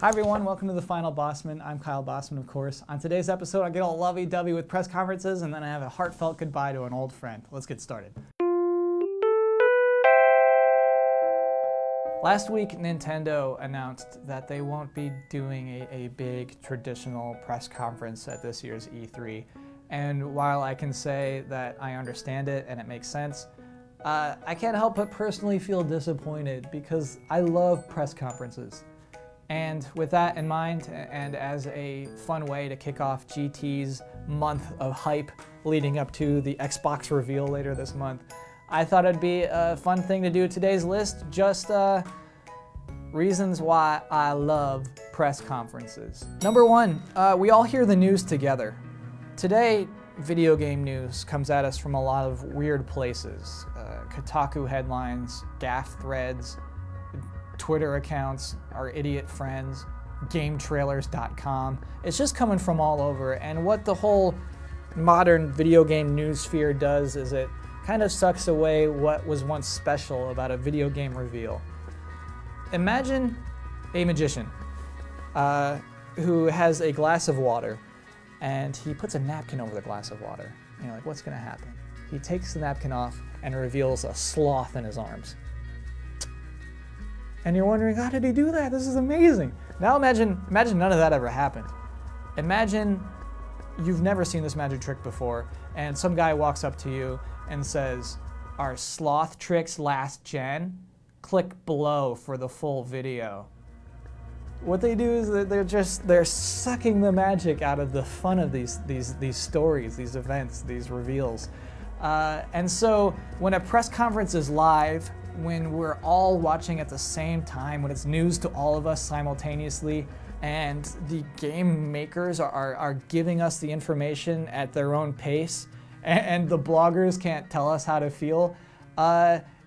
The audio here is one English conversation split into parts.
Hi everyone, welcome to the final Bosman. I'm Kyle Bosman, of course. On today's episode, I get all lovey-dovey with press conferences, and then I have a heartfelt goodbye to an old friend. Let's get started. Last week, Nintendo announced that they won't be doing a big traditional press conference at this year's E3. And while I can say that I understand it and it makes sense, I can't help but personally feel disappointed because I love press conferences. And with that in mind, and as a fun way to kick off GT's month of hype leading up to the Xbox reveal later this month, I thought it'd be a fun thing to do today's list, just reasons why I love press conferences. Number one, we all hear the news together. Today, video game news comes at us from a lot of weird places. Kotaku headlines, gaff threads, Twitter accounts, our idiot friends, GameTrailers.com. It's just coming from all over, and what the whole modern video game news sphere does is it kind of sucks away what was once special about a video game reveal. Imagine a magician who has a glass of water, and he puts a napkin over the glass of water. And you're like, what's gonna happen? He takes the napkin off and reveals a sloth in his arms. And you're wondering, how did he do that? This is amazing. Now imagine none of that ever happened. Imagine you've never seen this magic trick before, and some guy walks up to you and says, "Are sloth tricks last gen? Click below for the full video." What they do is that they're sucking the magic out of the fun of these stories, these events, these reveals. And so when a press conference is live, when we're all watching at the same time, when it's news to all of us simultaneously, and the game makers are giving us the information at their own pace, and the bloggers can't tell us how to feel,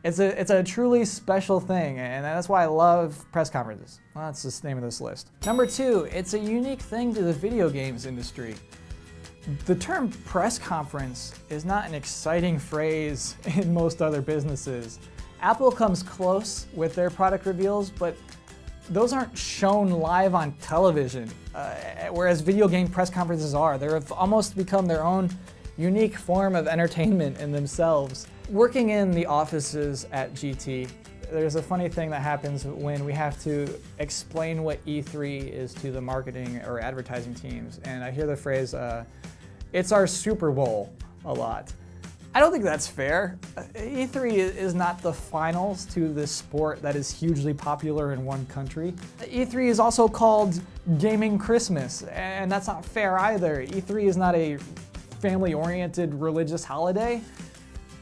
it's a truly special thing, and that's why I love press conferences. Well, that's the name of this list. Number two, it's a unique thing to the video games industry. The term press conference is not an exciting phrase in most other businesses. Apple comes close with their product reveals, but those aren't shown live on television, whereas video game press conferences are. They've almost become their own unique form of entertainment in themselves. Working in the offices at GT, there's a funny thing that happens when we have to explain what E3 is to the marketing or advertising teams, and I hear the phrase, "It's our Super Bowl," a lot. I don't think that's fair. E3 is not the finals to this sport that is hugely popular in one country. E3 is also called Gaming Christmas, and that's not fair either. E3 is not a family-oriented religious holiday.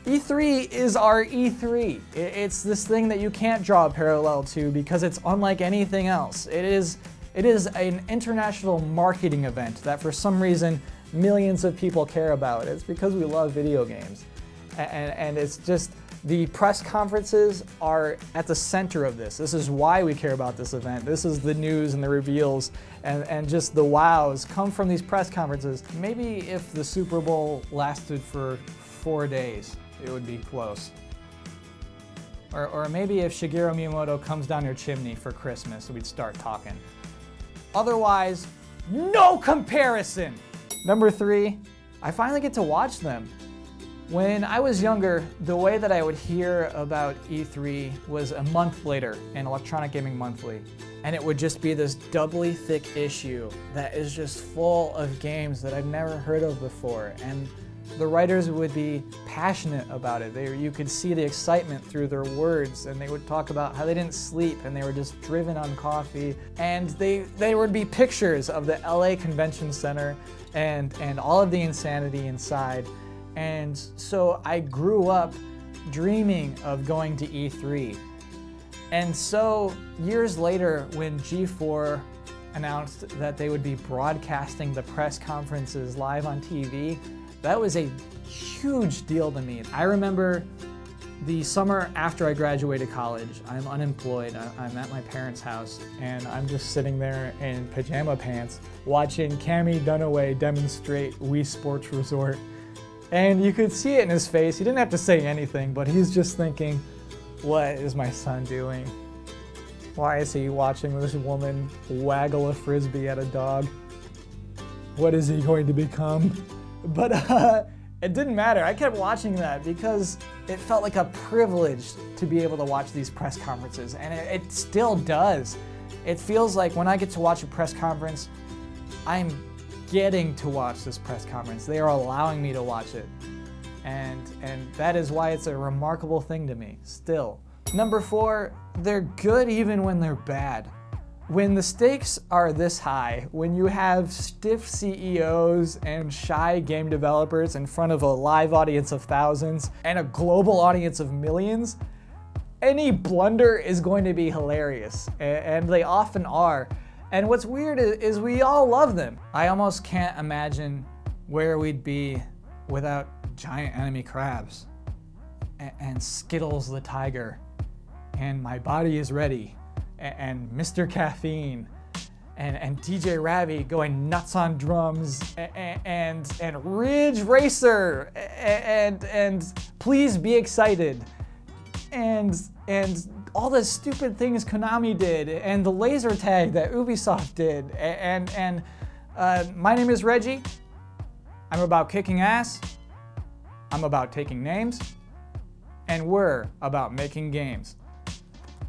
E3 is our E3. It's this thing that you can't draw a parallel to because it's unlike anything else. It is an international marketing event that for some reason millions of people care about. It's because we love video games. And it's just, the press conferences are at the center of this. This is why we care about this event. This is the news and the reveals and just the wows come from these press conferences. Maybe if the Super Bowl lasted for 4 days, it would be close. Or maybe if Shigeru Miyamoto comes down your chimney for Christmas, we'd start talking. Otherwise, no comparison! Number three, I finally get to watch them. When I was younger, the way that I would hear about E3 was a month later in Electronic Gaming Monthly, and it would just be this doubly thick issue that is just full of games that I've never heard of before, and the writers would be passionate about it. You could see the excitement through their words, and they would talk about how they didn't sleep and they were just driven on coffee, and there would be pictures of the LA Convention Center and all of the insanity inside. And so I grew up dreaming of going to E3. And so years later, when G4 announced that they would be broadcasting the press conferences live on TV, that was a huge deal to me. I remember The summer after I graduated college, I'm unemployed. I'm at my parents' house, and I'm just sitting there in pajama pants watching Cammie Dunaway demonstrate Wii Sports Resort. And you could see it in his face. He didn't have to say anything, but he's just thinking, what is my son doing? Why is he watching this woman waggle a frisbee at a dog? What is he going to become? But it didn't matter. I kept watching that because it felt like a privilege to be able to watch these press conferences, and it still does. It feels like when I get to watch a press conference, I'm getting to watch this press conference. They are allowing me to watch it. And that is why it's a remarkable thing to me, still. Number 4, they're good even when they're bad. When the stakes are this high, when you have stiff CEOs and shy game developers in front of a live audience of thousands and a global audience of millions, any blunder is going to be hilarious, and they often are. And what's weird is we all love them. I almost can't imagine where we'd be without giant enemy crabs, and Skittles the tiger, and My Body is Ready, and Mr. Caffeine, and DJ Ravi going nuts on drums, and Ridge Racer, and Please Be Excited, and all the stupid things Konami did, and the laser tag that Ubisoft did, and My Name is Reggie. I'm about kicking ass. I'm about taking names. And we're about making games.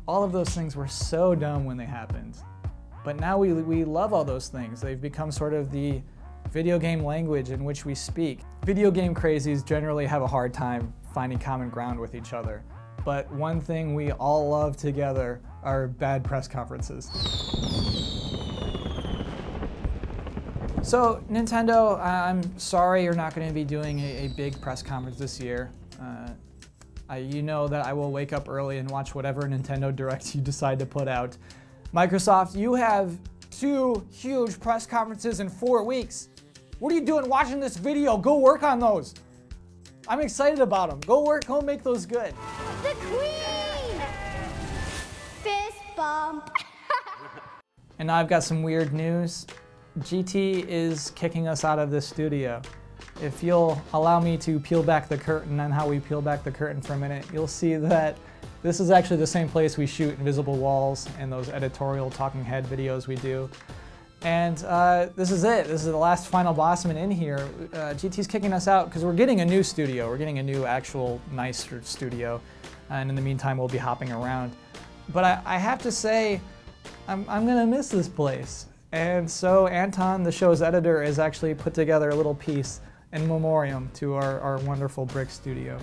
All of those things were so dumb when they happened. But now we love all those things. They've become sort of the video game language in which we speak. Video game crazies generally have a hard time finding common ground with each other. But one thing we all love together are bad press conferences. So Nintendo, I'm sorry you're not going to be doing a big press conference this year. You know that I will wake up early and watch whatever Nintendo Direct you decide to put out. Microsoft, you have 2 huge press conferences in 4 weeks. What are you doing watching this video? Go work on those. I'm excited about them. Go work, go make those good. The Queen! Fist bump. And now I've got some weird news. GT is kicking us out of this studio. If you'll allow me to peel back the curtain on how we peel back the curtain for a minute, you'll see that this is actually the same place we shoot Invisible Walls and those editorial talking head videos we do. And this is it. This is the last final Bosman in here. GT's kicking us out because we're getting a new studio. We're getting a new actual nice studio. And in the meantime, we'll be hopping around. But I have to say, I'm gonna miss this place. And so Anton, the show's editor, has actually put together a little piece in memoriam to our wonderful brick studio.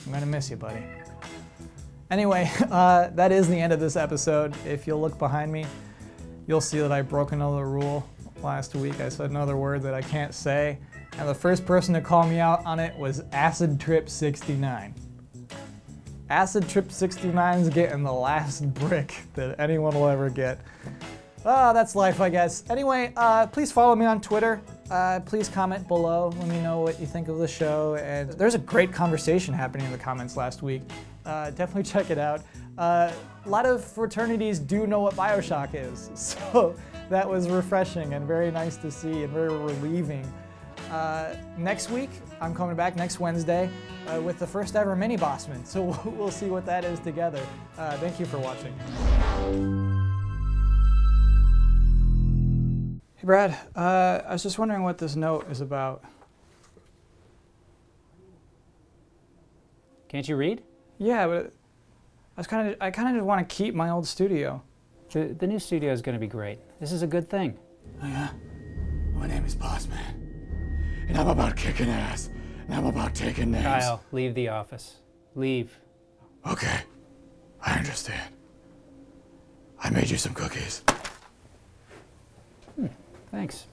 I'm gonna miss you, buddy. Anyway, that is the end of this episode. If you'll look behind me, you'll see that I broke another rule. Last week I said another word that I can't say, and the first person to call me out on it was Acid Trip 69. Acid Trip 69 is getting the last brick that anyone will ever get. That's life, I guess. Anyway, please follow me on Twitter. Please comment below. Let me know what you think of the show. And there's a great conversation happening in the comments last week. Definitely check it out. A lot of fraternities do know what BioShock is, so that was refreshing and very nice to see and very relieving. Next week, I'm coming back next Wednesday with the first ever mini Bosman, so we'll see what that is together. Thank you for watching. Hey Brad, I was just wondering what this note is about. Can't you read? Yeah, but I kind of just want to keep my old studio. The new studio is going to be great. This is a good thing. Oh yeah? My name is Bosman, and I'm about kicking ass, and I'm about taking names. Kyle, leave the office. Leave. Okay, I understand. I made you some cookies. Thanks.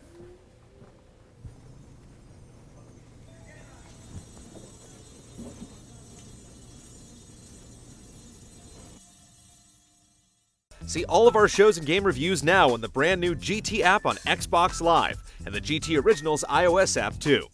See all of our shows and game reviews now on the brand new GT app on Xbox Live and the GT Originals iOS app too.